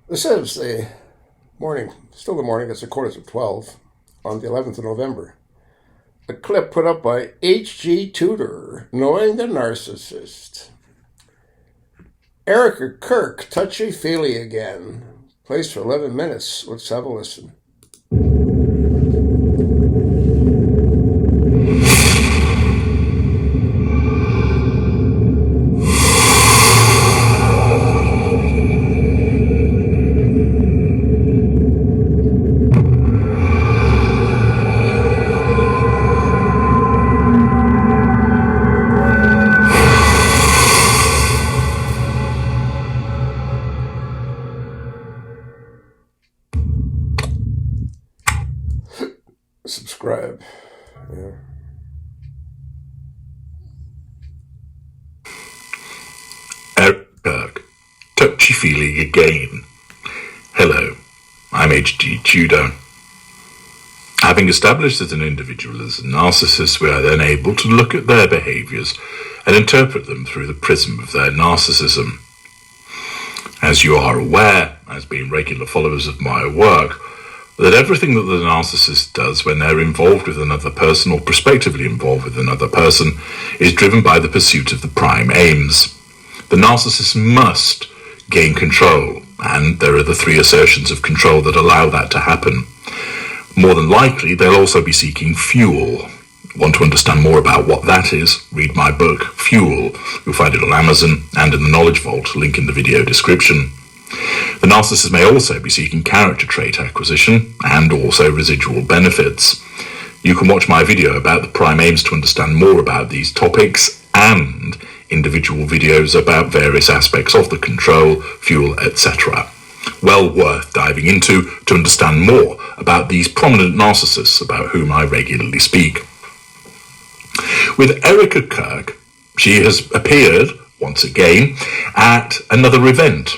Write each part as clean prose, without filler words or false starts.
This is the morning, still the morning, it's 11:45 on the 11th of November. A clip put up by H.G. Tudor, Knowing the Narcissist. Erika, Kirk, Touchy again. Plays for 11 minutes. Let's have a listen. Subscribe. Yeah. Kirk, touchy again. Hello, I'm H.G. Tudor. Having established that an individual is a narcissist, we are then able to look at their behaviours and interpret them through the prism of their narcissism. As you are aware, as being regular followers of my work, that everything that the narcissist does when they're involved with another person or prospectively involved with another person is driven by the pursuit of the prime aims. The narcissist must gain control, and there are the three assertions of control that allow that to happen. More than likely, they'll also be seeking fuel. Want to understand more about what that is? Read my book, Fuel. You'll find it on Amazon and in the Knowledge Vault, link in the video description. The narcissist may also be seeking character trait acquisition and also residual benefits. You can watch my video about the prime aims to understand more about these topics and individual videos about various aspects of the control, fuel, etc. Well worth diving into to understand more about these prominent narcissists about whom I regularly speak. With Erika Kirk, she has appeared, once again, at another event.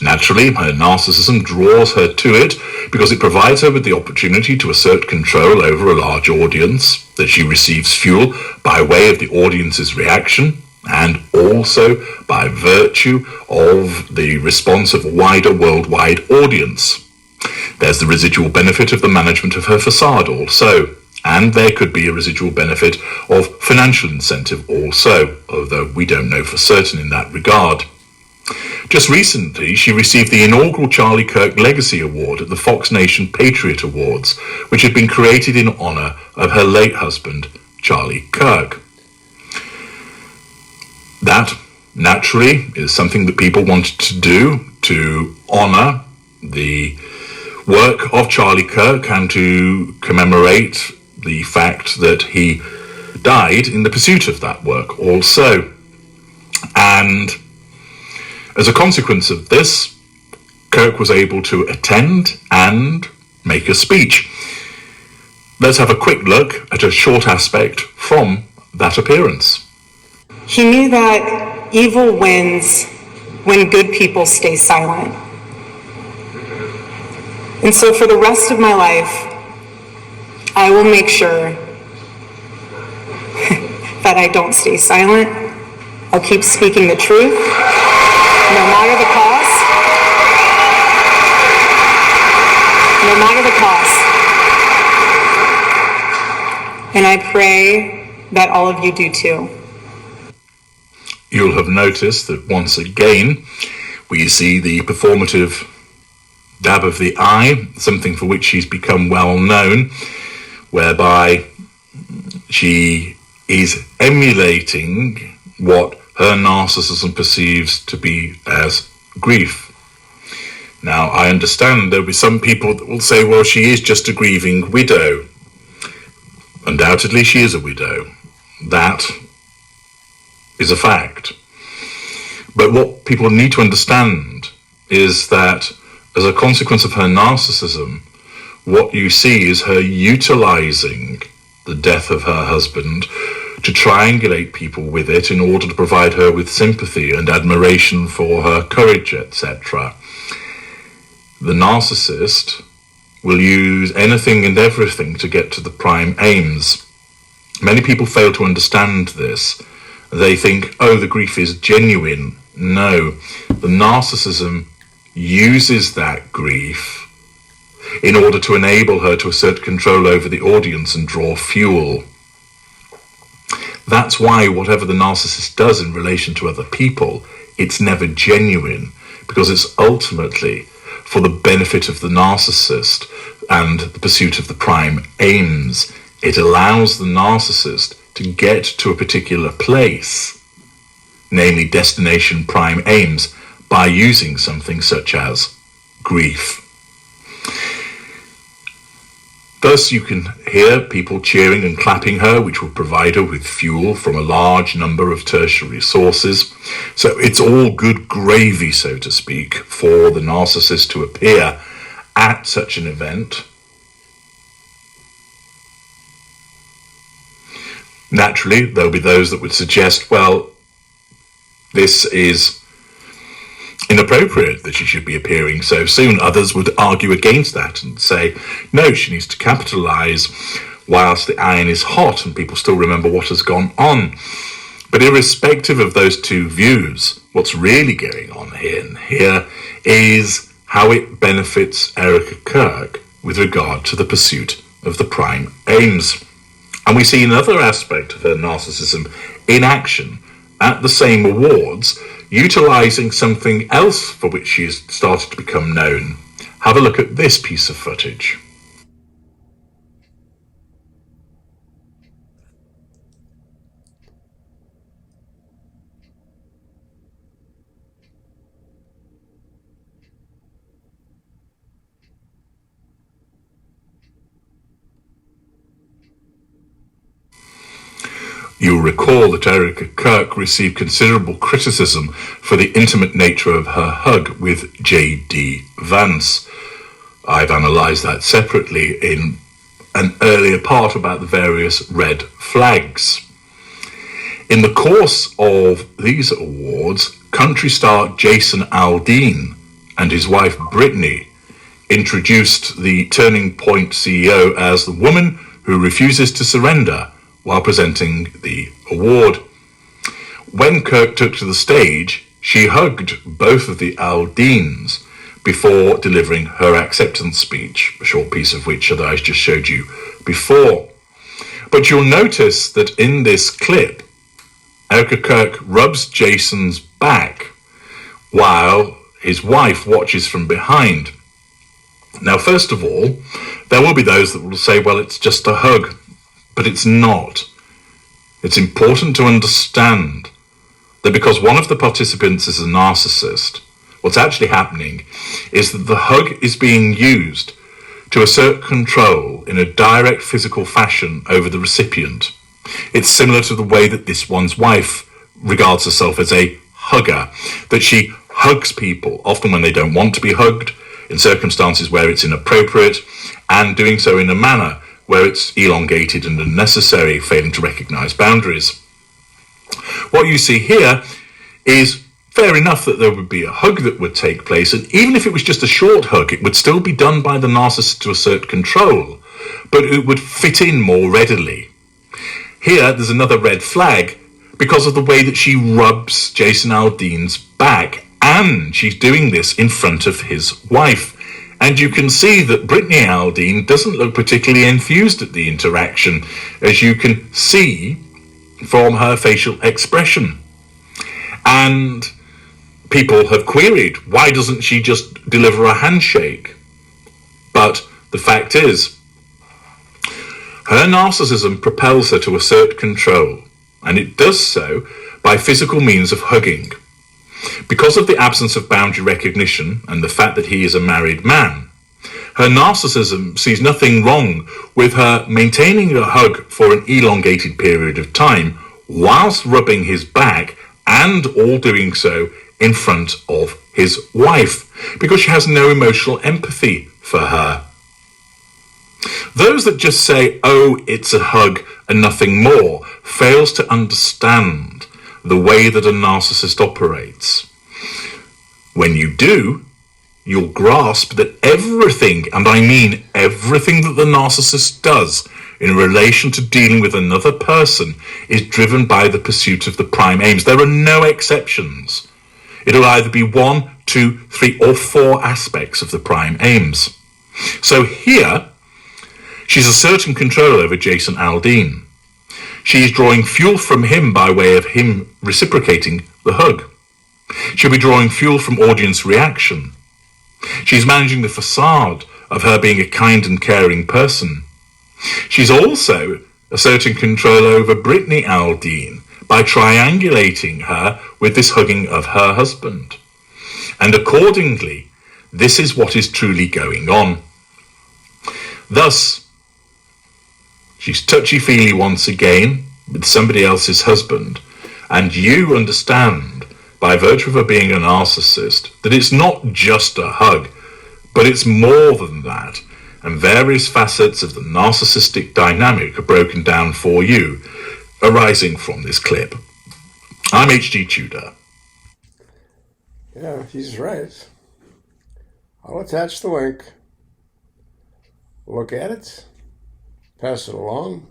Naturally, her narcissism draws her to it because it provides her with the opportunity to assert control over a large audience, that she receives fuel by way of the audience's reaction, and also by virtue of the response of a wider worldwide audience. There's the residual benefit of the management of her facade also, and there could be a residual benefit of financial incentive also, although we don't know for certain in that regard. Just recently, she received the inaugural Charlie Kirk Legacy Award at the Fox Nation Patriot Awards, which had been created in honour of her late husband, Charlie Kirk. That, naturally, is something that people wanted to do to honour the work of Charlie Kirk and to commemorate the fact that he died in the pursuit of that work also. And as a consequence of this, Kirk was able to attend and make a speech. Let's have a quick look at a short aspect from that appearance. He knew that evil wins when good people stay silent. And so for the rest of my life, I will make sure that I don't stay silent. I'll keep speaking the truth, no matter the cost. No matter the cost. And I pray that all of you do too. You'll have noticed that once again, we see the performative dab of the eye, something for which she's become well known, whereby she is emulating what her narcissism perceives to be as grief. Now, I understand there'll be some people that will say, well, she is just a grieving widow. Undoubtedly, she is a widow. That is a fact. But what people need to understand is that as a consequence of her narcissism, what you see is her utilizing the death of her husband to triangulate people with it in order to provide her with sympathy and admiration for her courage, etc. The narcissist will use anything and everything to get to the prime aims. Many people fail to understand this. They think, oh, the grief is genuine. No, the narcissism uses that grief in order to enable her to assert control over the audience and draw fuel. That's why whatever the narcissist does in relation to other people, it's never genuine, because it's ultimately for the benefit of the narcissist and the pursuit of the prime aims. It allows the narcissist to get to a particular place, namely destination prime aims, by using something such as grief. Thus you can hear people cheering and clapping her, which will provide her with fuel from a large number of tertiary sources. So it's all good gravy, so to speak, for the narcissist to appear at such an event. Naturally, there'll be those that would suggest, well, this is inappropriate that she should be appearing so soon. Others would argue against that and say, no, she needs to capitalise whilst the iron is hot and people still remember what has gone on. But irrespective of those two views, what's really going on here is how it benefits Erika Kirk with regard to the pursuit of the prime aims. And we see another aspect of her narcissism in action at the same awards, utilising something else for which she has started to become known. Have a look at this piece of footage. You'll recall that Erika Kirk received considerable criticism for the intimate nature of her hug with J.D. Vance. I've analysed that separately in an earlier part about the various red flags. In the course of these awards, country star Jason Aldean and his wife Brittany introduced the Turning Point CEO as the woman who refuses to surrender while presenting the award. When Kirk took to the stage, she hugged both of the Aldeans before delivering her acceptance speech, a short piece of which I just showed you before. But you'll notice that in this clip, Erika Kirk rubs Jason's back while his wife watches from behind. Now, first of all, there will be those that will say, well, it's just a hug. But it's not. It's important to understand that because one of the participants is a narcissist, what's actually happening is that the hug is being used to assert control in a direct physical fashion over the recipient. It's similar to the way that this one's wife regards herself as a hugger, that she hugs people, often when they don't want to be hugged, in circumstances where it's inappropriate, and doing so in a manner where it's elongated and unnecessary, failing to recognise boundaries. What you see here is fair enough that there would be a hug that would take place, and even if it was just a short hug, it would still be done by the narcissist to assert control, but it would fit in more readily. Here, there's another red flag because of the way that she rubs Jason Aldean's back, and she's doing this in front of his wife. And you can see that Brittany Aldean doesn't look particularly enthused at the interaction, as you can see from her facial expression. And people have queried, why doesn't she just deliver a handshake? But the fact is, her narcissism propels her to assert control, and it does so by physical means of hugging. Because of the absence of boundary recognition and the fact that he is a married man, her narcissism sees nothing wrong with her maintaining a hug for an elongated period of time whilst rubbing his back, and all doing so in front of his wife, because she has no emotional empathy for her. Those that just say, oh, it's a hug and nothing more, fails to understand the way that a narcissist operates. When you do, you'll grasp that everything, and I mean everything that the narcissist does in relation to dealing with another person, is driven by the pursuit of the prime aims. There are no exceptions. It'll either be 1, 2, 3, or 4 aspects of the prime aims. So here, she's asserting control over Jason Aldean. She's drawing fuel from him by way of him reciprocating the hug. She'll be drawing fuel from audience reaction. She's managing the facade of her being a kind and caring person. She's also asserting control over Brittany Aldean by triangulating her with this hugging of her husband. And accordingly, this is what is truly going on. Thus, she's touchy-feely once again with somebody else's husband, and you understand, by virtue of her being a narcissist, that it's not just a hug, but it's more than that, and various facets of the narcissistic dynamic are broken down for you, arising from this clip. I'm H.G. Tudor. Yeah, he's right. I'll attach the link. Look at it. Pass it along.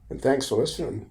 And thanks for listening.